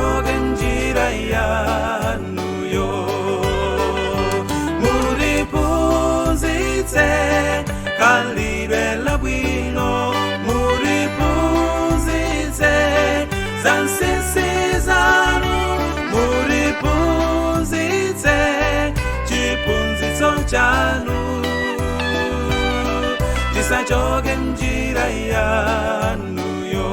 tisachoke njira yanuyo muriphunzitse khalidwe labwino muriphunzitse zansisi zanu muriphunzitse chiphunzitso chanu tisachoke njira yanuyo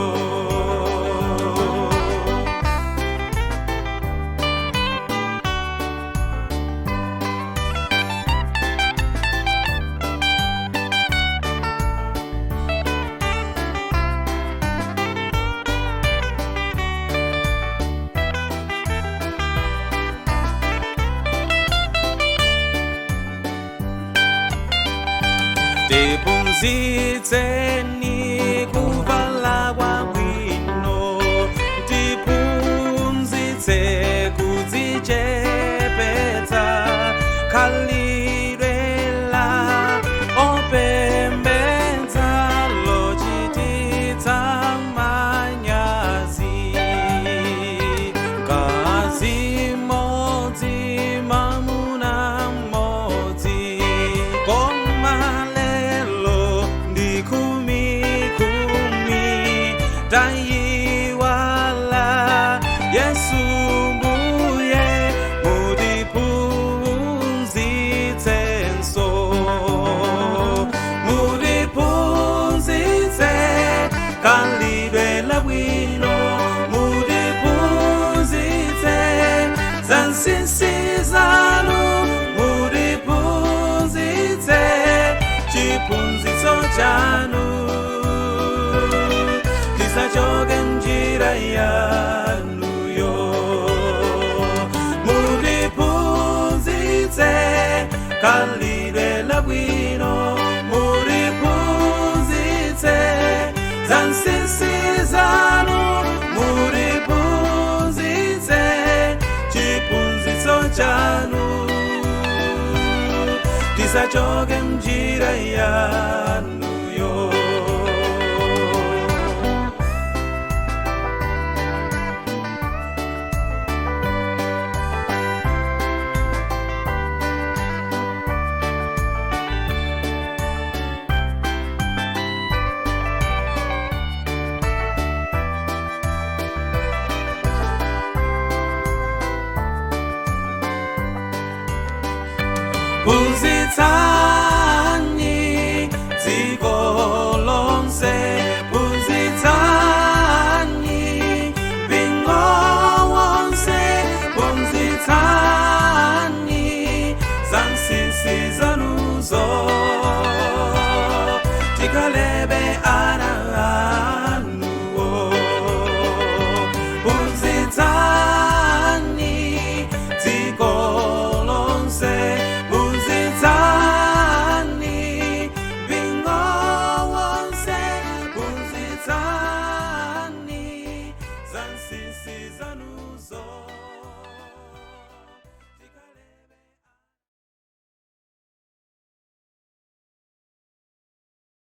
tiphunzitseni kuvala kwabwino tiphunzitse kudzichepetsa khalidwe la opembedza lochititsa manyazi mkazi mmodzi mwamuna mmodzi koma tayiwala Yesu mbuye muriphunzitsenso muriphunzitse khalidwe labwino muriphunzitse zansisi zanu muriphunzitse chiphunzitso chanu tisachoke njira yanuyo muriphunzitse khalidwe labwino muriphunzitse zansisi zanu muriphunzitse chiphunzitso chanu tisachoke njira yanuyo phunzitsa